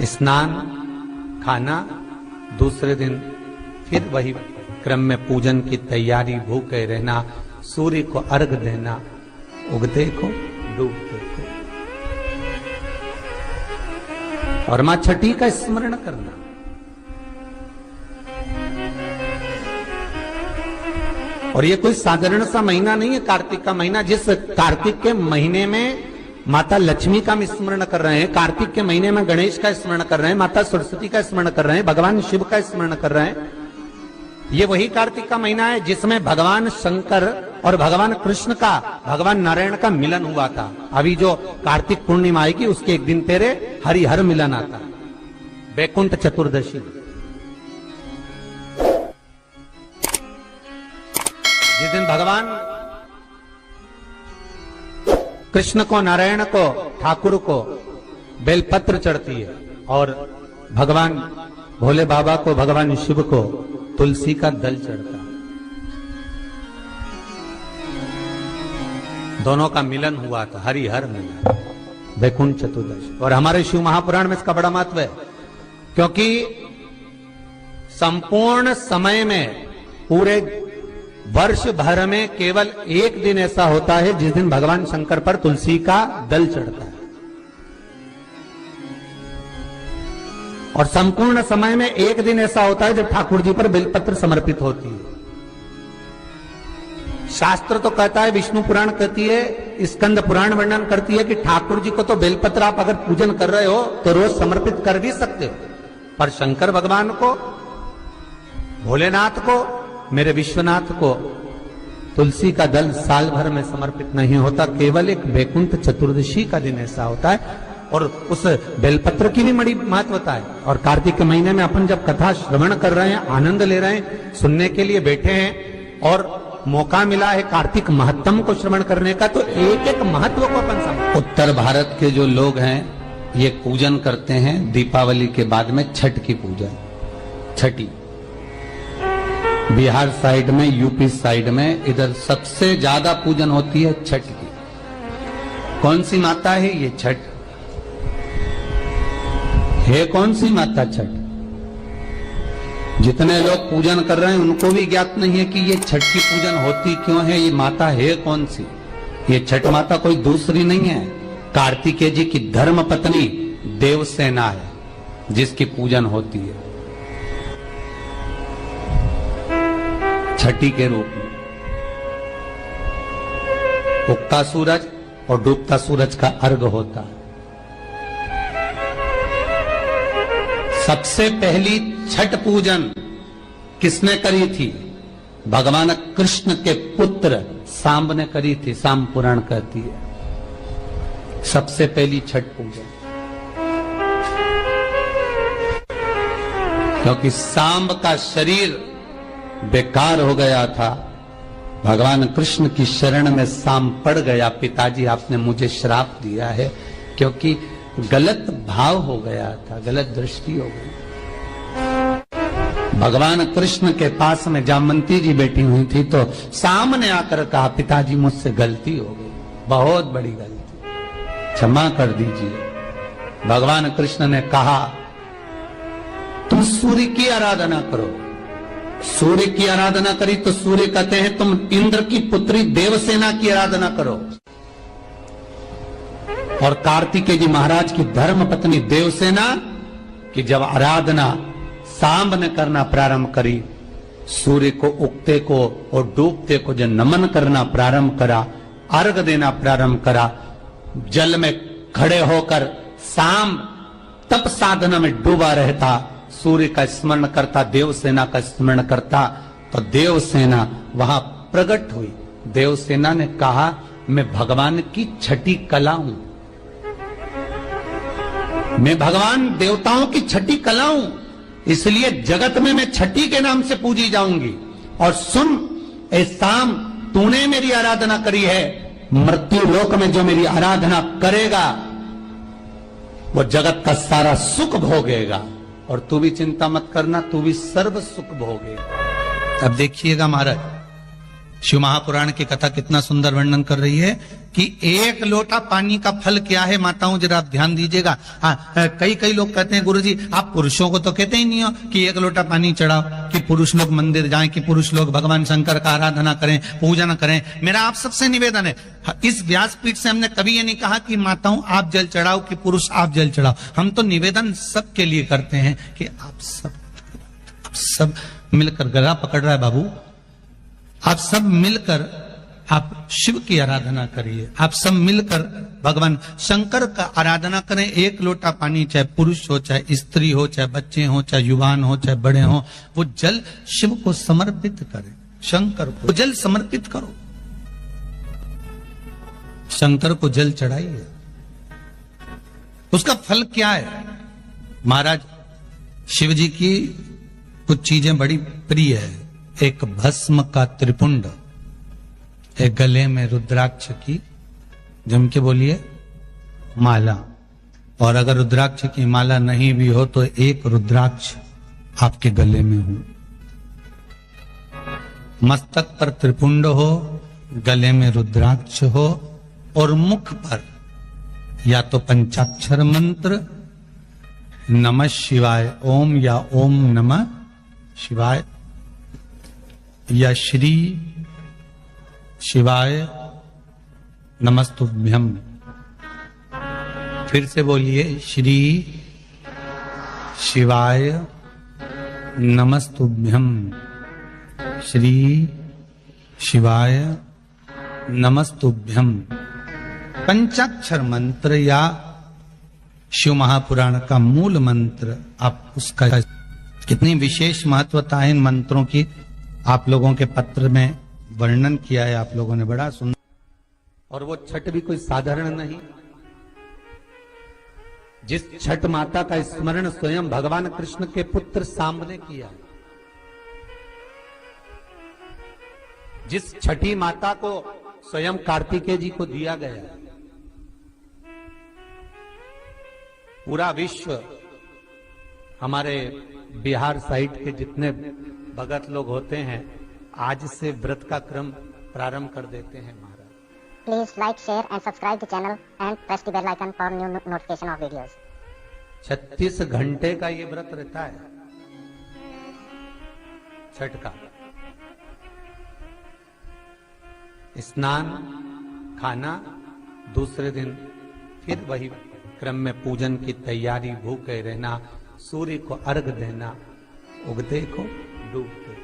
स्नान, खाना, दूसरे दिन फिर वही क्रम में पूजन की तैयारी, भूखे रहना, सूर्य को अर्घ देना, उगते को डूबते को, और मां छठी का स्मरण करना। और ये कोई साधारण सा महीना नहीं है कार्तिक का महीना। जिस कार्तिक के महीने में माता लक्ष्मी का हम स्मरण कर रहे हैं, कार्तिक के महीने में गणेश का स्मरण कर रहे हैं, माता सरस्वती का स्मरण कर रहे हैं, भगवान शिव का स्मरण कर रहे हैं, ये वही कार्तिक का महीना है जिसमें भगवान शंकर और भगवान कृष्ण का, भगवान नारायण का मिलन हुआ था। अभी जो कार्तिक पूर्णिमा आएगी उसके एक दिन पहले हरिहर मिलन आता, वैकुंठ चतुर्दशी, जिस दिन भगवान कृष्ण को, नारायण को, ठाकुर को बेलपत्र चढ़ती है और भगवान भोले बाबा को, भगवान शिव को तुलसी का दल चढ़ता है। दोनों का मिलन हुआ था, हरिहर मिलन, वैकुंठ चतुर्दशी। और हमारे शिव महापुराण में इसका बड़ा महत्व है, क्योंकि संपूर्ण समय में, पूरे वर्ष भर में केवल एक दिन ऐसा होता है जिस दिन भगवान शंकर पर तुलसी का दल चढ़ता है, और संपूर्ण समय में एक दिन ऐसा होता है जब ठाकुर जी पर बेलपत्र समर्पित होती है। शास्त्र तो कहता है, विष्णु पुराण कहती है, स्कंद पुराण वर्णन करती है कि ठाकुर जी को तो बेलपत्र आप अगर पूजन कर रहे हो तो रोज समर्पित कर भी सकते हो, पर शंकर भगवान को, भोलेनाथ को, मेरे विश्वनाथ को तुलसी का दल साल भर में समर्पित नहीं होता, केवल एक वैकुंठ चतुर्दशी का दिन ऐसा होता है। और उस बेलपत्र की भी बड़ी महत्वता है। और कार्तिक के महीने में अपन जब कथा श्रवण कर रहे हैं, आनंद ले रहे हैं, सुनने के लिए बैठे हैं और मौका मिला है कार्तिक महत्तम को श्रवण करने का, तो एक एक महत्व को अपन समझ। उत्तर भारत के जो लोग हैं ये पूजन करते हैं दीपावली के बाद में छठ की पूजन, छठी। बिहार साइड में, यूपी साइड में, इधर सबसे ज्यादा पूजन होती है छठ की। कौन सी माता है ये छठ? है कौन सी माता छठ? जितने लोग पूजन कर रहे हैं उनको भी ज्ञात नहीं है कि ये छठ की पूजन होती क्यों है, ये माता है कौन सी। ये छठ माता कोई दूसरी नहीं है, कार्तिकेय जी की धर्म पत्नी देवसेना है जिसकी पूजन होती है छठी के रूप में। उगता सूरज और डूबता सूरज का अर्घ होता है। सबसे पहली छठ पूजन किसने करी थी? भगवान कृष्ण के पुत्र सांब ने करी थी। सांब पुराण कहती है सबसे पहली छठ पूजन, क्योंकि सांब का शरीर बेकार हो गया था। भगवान कृष्ण की शरण में सांब पड़ गया, पिताजी आपने मुझे श्राप दिया है, क्योंकि गलत भाव हो गया था, गलत दृष्टि हो गई। भगवान कृष्ण के पास में जामवंती जी बैठी हुई थी तो सामने आकर कहा, पिताजी मुझसे गलती हो गई, बहुत बड़ी गलती, क्षमा कर दीजिए। भगवान कृष्ण ने कहा, तुम सूर्य की आराधना करो। सूर्य की आराधना करी तो सूर्य कहते हैं तुम इंद्र की पुत्री देवसेना की आराधना करो। और कार्तिकेय जी महाराज की धर्म पत्नी देवसेना की जब आराधना सांब ने करना प्रारंभ करी, सूर्य को उगते को और डूबते को जब नमन करना प्रारंभ करा, अर्घ देना प्रारंभ करा, जल में खड़े होकर सांब तप साधना में डूबा रहता, सूर्य का स्मरण करता, देवसेना का स्मरण करता, तो देवसेना वहां प्रकट हुई। देवसेना ने कहा, मैं भगवान की छठी कला हूं, मैं भगवान देवताओं की छठी कला हूं, इसलिए जगत में मैं छठी के नाम से पूजी जाऊंगी। और सुन ए सांब, तूने मेरी आराधना करी है, मृत्यु लोक में जो मेरी आराधना करेगा वो जगत का सारा सुख भोगेगा, और तू भी चिंता मत करना, तू भी सर्व सुख भोगेगा। अब देखिएगा महाराज, शिव महापुराण की कथा कितना सुंदर वर्णन कर रही है कि एक लोटा पानी का फल क्या है माताओं, जरा आप ध्यान दीजिएगा। कई लोग कहते हैं गुरुजी आप पुरुषों को तो कहते ही नहीं हो कि एक लोटा पानी चढ़ाओ, कि पुरुष लोग मंदिर जाएं, कि पुरुष लोग भगवान शंकर का आराधना करें, पूजन करें। मेरा आप सबसे निवेदन है, इस व्यासपीठ से हमने कभी ये नहीं कहा कि माताओं आप जल चढ़ाओ, कि पुरुष आप जल चढ़ाओ। हम तो निवेदन सबके लिए करते हैं कि आप सब मिलकर, गला पकड़ रहा है बाबू, आप सब मिलकर आप शिव की आराधना करिए, आप सब मिलकर भगवान शंकर का आराधना करें। एक लोटा पानी, चाहे पुरुष हो, चाहे स्त्री हो, चाहे बच्चे हो, चाहे युवान हो, चाहे बड़े हो, वो जल शिव को समर्पित करें, शंकर को जल समर्पित करो, शंकर को जल चढ़ाइए। उसका फल क्या है? महाराज शिव जी की कुछ चीजें बड़ी प्रिय है। एक भस्म का त्रिपुंड, एक गले में रुद्राक्ष की, जम के बोलिए, माला। और अगर रुद्राक्ष की माला नहीं भी हो तो एक रुद्राक्ष आपके गले में हो, मस्तक पर त्रिपुंड हो, गले में रुद्राक्ष हो, और मुख पर या तो पंचाक्षर मंत्र नमः शिवाय ओम, या ओम नमः शिवाय, या श्री शिवाय नमस्तुभ्यम। फिर से बोलिए, श्री शिवाय नमस्तुभ्यम, श्री शिवाय नमस्तुभ्यम। पंचाक्षर मंत्र या शिव महापुराण का मूल मंत्र, आप उसका कितनी विशेष महत्वता है इन मंत्रों की, आप लोगों के पत्र में वर्णन किया है आप लोगों ने, बड़ा सुंदर। और वो छठ भी कोई साधारण नहीं। जिस छठ माता का स्मरण स्वयं भगवान कृष्ण के पुत्र सांब ने किया, जिस छठी माता को स्वयं कार्तिकेय जी को दिया गया, पूरा विश्व, हमारे बिहार साइड के जितने भगत लोग होते हैं आज से व्रत का क्रम प्रारंभ कर देते हैं महाराज। Please like, share and subscribe the channel and press the bell icon for new notification of videos. 36 घंटे का ये व्रत रहता है छठ का। स्नान, खाना, दूसरे दिन फिर वही क्रम में पूजन की तैयारी, भूखे रहना, सूर्य को अर्घ देना, उगते को डूबते।